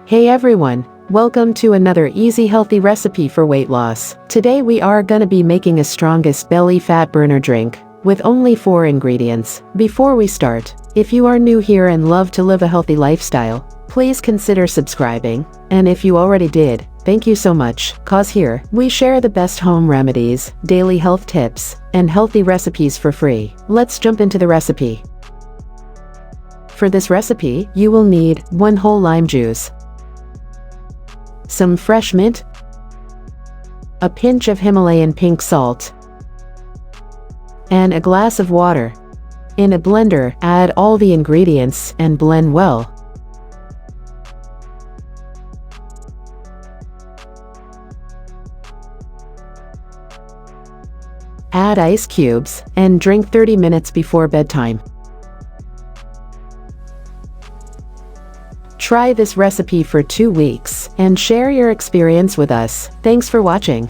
Hey everyone, welcome to another easy healthy recipe for weight loss. Today we are gonna be making a strongest belly fat burner drink with only 4 ingredients. Before we start, if you are new here and love to live a healthy lifestyle, please consider subscribing. And if you already did, thank you so much, cause here we share the best home remedies, daily health tips, and healthy recipes for free. Let's jump into the recipe. For this recipe, you will need 1 whole lime juice, some fresh mint, a pinch of Himalayan pink salt, and a glass of water. In a blender, add all the ingredients and blend well. Add ice cubes and drink 30 minutes before bedtime. Try this recipe for 2 weeks and share your experience with us. Thanks for watching.